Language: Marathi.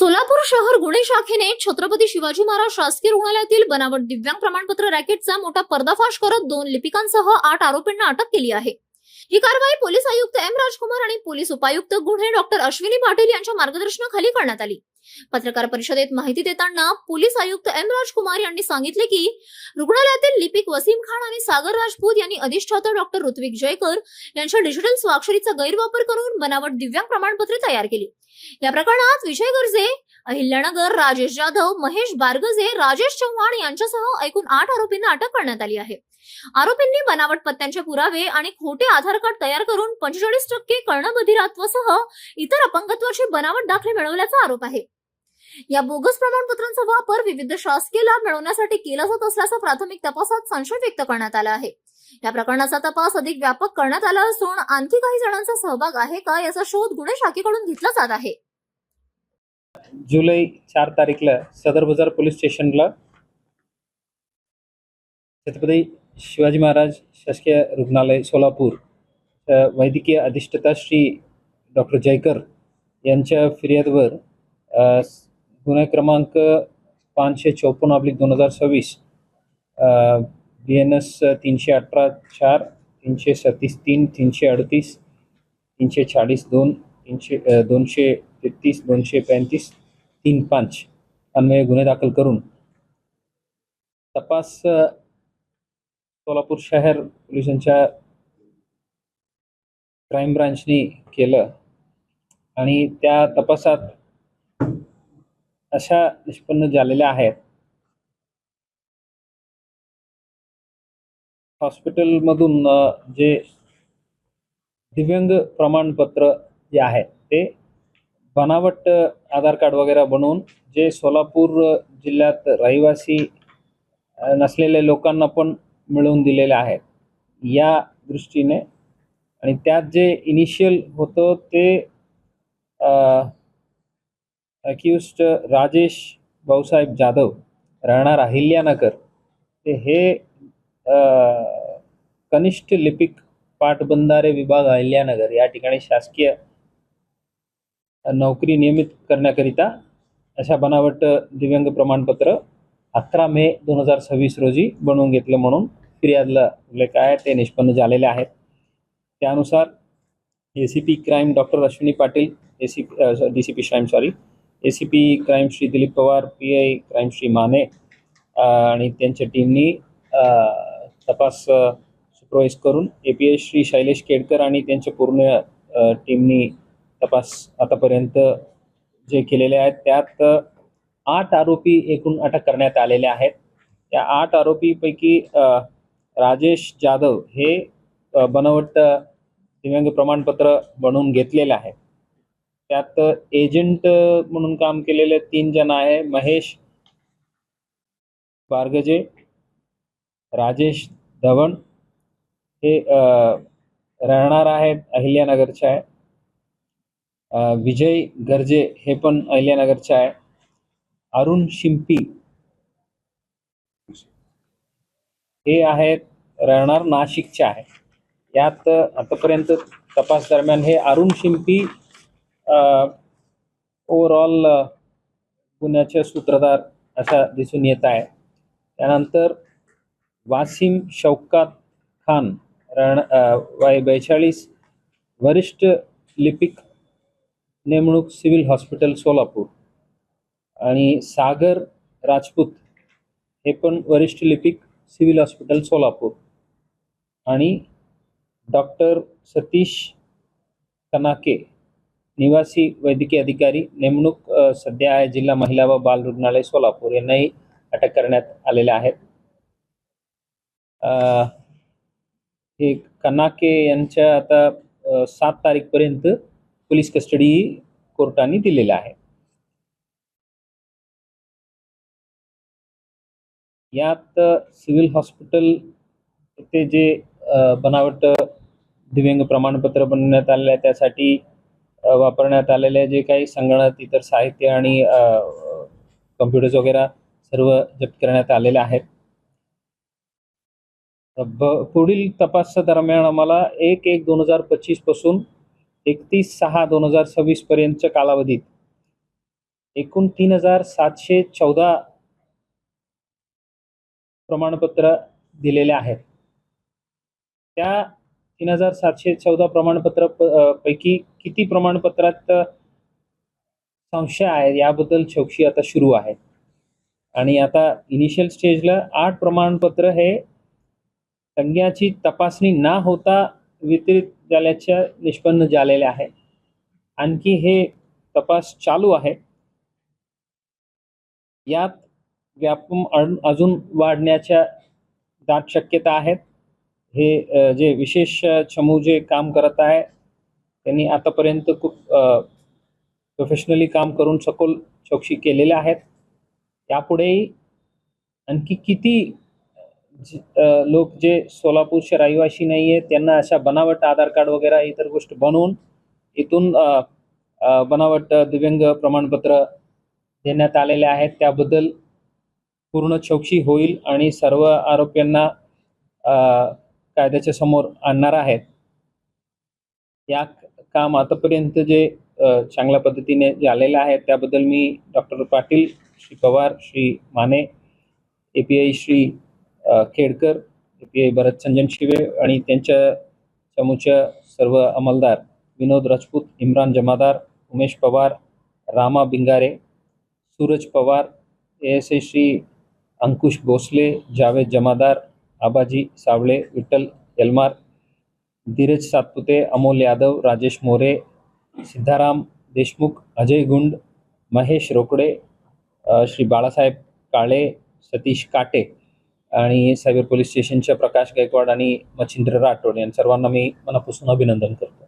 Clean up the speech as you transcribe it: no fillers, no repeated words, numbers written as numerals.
सोलापूर शहर गुन्हे शाखेने छत्रपती शिवाजी महाराज शासकीय रुग्णालयातील बनावट दिव्यांग प्रमाणपत्र रॅकेटचा मोठा पर्दाफाश करत 2 लिपिकांसह 8 आरोपींना अटक केली आहे। ही कारवाई पोलीस आयुक्त एम राजकुमार आणि पोलीस उपायुक्त गुन्हे डॉक्टर अश्विनी पाटील यांच्या मार्गदर्शनाखाली करण्यात आली। पत्रकार परिषदेत माहिती देताना पोलीस आयुक्त एम राजकुमार यांनी सांगितले की रुग्णालयातील लिपिक वसीम खान आणि सागर राजपूत यांनी अधिष्ठाता डॉक्टर ऋत्विक जयकर यांच्या डिजिटल स्वाक्षरीचा गैरवापर करून बनावट दिव्यांग प्रमाणपत्रे तयार केली। या प्रकरणात विजय गर्जे, अहिल्यानगर, राजेश जाधव, महेश बारगजे, राजेश चव्हाण यांच्यासह एकूण 8 आरोपींना अटक करण्यात आली आहे। आरोपींनी बनावट पत्त्यांचे पुरावे आणि खोटे आधार कार्ड तयार करून 45% कर्णबधिरात्वासह इतर अपंगत्वाचे बनावट दाखले मिळवल्याचा आरोप आहे। या बोगस प्रमाणपत्रांचा वापर विविध शासकीय लाभ मिळवण्यासाठी केला जात असल्याचा प्राथमिक तपासात संशय व्यक्त करण्यात आला आहे। या प्रकरणाचा तपास अधिक व्यापक करण्यात आला असून आणखी काही जणांचा सहभाग आहे का याचा शोध गुन्हे शाखेकडून घेतला जात आहे। जुलै 4 तारीखला सदर बाजार पोलीस स्टेशनला छत्रपती शिवाजी महाराज शासकीय रुग्णालय सोलापूर वैद्यकीय अधिष्ठाता श्री डॉक्टर जयकर यांच्या फिर्यादवर गुन्हा क्रमांक 554/2026 BNS 318/4, 337/3, 338, 340/2, 233, 235, 35 अन्वये गुन्हे दाखल करून तपास सोलापूर शहर पोलिसांच्या क्राईम ब्रांचनी केलं आणि त्या तपासात अशा निष्पन्न झालेल्या आहेत। हॉस्पिटलमधून जे दिव्यांग प्रमाणपत्र जे आहे ते बनावट आधार कार्ड वगैरे बनवून जे सोलापूर जिल्ह्यात रहिवासी नसलेल्या लोकांना पण मिळवून दिलेले आहेत या दृष्टीने। आणि त्यात जे इनिशियल होतं ते अक्यूज्ड राजेश भाऊसाहेब जाधव राहणार अहिल्यानगर ते हे कनिष्ठ लिपिक पाटबंधारे विभाग अहिल्यानगर या ठिकाणी शासकीय नोकरी नियमित करण्याकरिता अशा बनावट दिव्यांग प्रमाणपत्र 11 मे 2026 रोजी बनवून घेतलं म्हणून फिर्यादला उल्लेख आहे ते निष्पन्न झालेले आहेत। त्यानुसार ACP crime doctor Ashwini Patil, DCP crime Shri Dilip Pawar, PI crime Shri Mane आणि त्यांच्या टीमनी तपास सुपरवाइज करून API श्री शैलेश केडकर आणि त्यांच्या पूर्ण टीमनी तपास आतापर्यंत जे केलेले आहेत त्यात 8 आरोपी एकूण अटक करण्यात आलेले आहेत। या 8 आरोपीपैकी राजेश जाधव हे बनावट दिव्यांग प्रमाणपत्र बनवून घेतलेले आहे। त्यात एजंट म्हणून काम केलेले 3 जण आहे। महेश बारगजे, राजेश धवन हे राहणार आहेत अहिल्यानगरचे आहे। विजय गर्जे हे पण अहिल्यानगरचे आहे। अरुण शिंपी हे आहेत राहणार नाशिकचे आहे। यात आतापर्यंत तपास दरम्यान हे अरुण शिंपी ओव्हरऑल गुन्ह्याचे सूत्रधार असा दिसून येत आहे। त्यानंतर वासिम शौकत खान वय 42 वरिष्ठ लिपिक नेमणूक सिव्हिल हॉस्पिटल सोलापूर आणि सागर राजपूत हे पण वरिष्ठ लिपिक सिव्हिल हॉस्पिटल सोलापूर आणि डॉक्टर सतीश कनाके निवासी वैद्यकीय अधिकारी नेमणूक सध्या आहे जिल्हा महिला व बाल रुग्णालय सोलापूर यांनाही अटक करण्यात आलेले आहेत। हे कनाके यांच्या आता 7 तारीखपर्यंत पोलीस कस्टडी कोर्टाने दिलेला आहे। यात सिव्हिल हॉस्पिटल येथे जे बनावट दिव्यांग प्रमाणपत्र बनवण्यात आलेले आहे त्यासाठी वापरण्यात आलेले जे काही संगणक इतर साहित्य आणि कम्प्युटर्स वगैरे सर्व जप्त करण्यात आलेले आहेत। पुढील तपासादरम्यान आम्हाला 1/1/2025 पासून 31/6/2026 पर्यंतच्या कालावधीत एकूण 3714 प्रमाणपत्र दिलेले आहेत. त्या 3714 प्रमाणपत्र पैकी किती प्रमाणपत्रात संशय आहे याबद्दल चौकशी आता सुरू आहे. आणि आता इनिशियल स्टेजला 8 प्रमाणपत्र हे संज्ञाची तपासणी न होता वितरित झाल्याच्या निष्पन्न झालेले आहे. आणखी हे तपास चालू आहे. यात व्यापम अजून वाढण्याच्या दाट शक्यता आहेत. हे जे विशेष चमू जे काम करत आहे त्यांनी आतापर्यंत खूप प्रोफेशनली काम करून सखोल चौकशी केलेल्या आहेत. यापुढेही आणखी किती लोक जे सोलापूरचे रहिवासी नाही आहेत त्यांना अशा बनावट आधार कार्ड वगैरे इतर गोष्टी बनवून इथून बनावट दिव्यांग प्रमाणपत्र देण्यात आलेले आहेत, त्याबद्दल पूर्ण चौकशी होईल आणि सर्व आरोपींना कायद्याच्या समोर आणणार आहेत. या काम आतापर्यंत जे चांगल्या पद्धतीने झालेलं आहे त्याबद्दल मी doctor Patil, Shri Pawar, Shri Mane, API Shri Khedkar, API Bharat Sanjan Shive आणि त्यांच्या चमूच्या सर्व अंमलदार विनोद राजपूत, इम्रान जमादार, उमेश पवार, रामा बिंगारे, सूरज पवार, ASI श्री अंकुश भोसले, जावेद जमादार, आबाजी सावळे, विठ्ठल यलमार, धीरज सातपुते, अमोल यादव, राजेश मोरे, सिद्धाराम देशमुख, अजय गुंड, महेश रोकडे, श्री बाळासाहेब काळे, सतीश काटे आणि सायबर पोलीस स्टेशनच्या प्रकाश गायकवाड आणि मच्छिंद्र राठोड या सर्वांना मी मनापासून अभिनंदन करतो.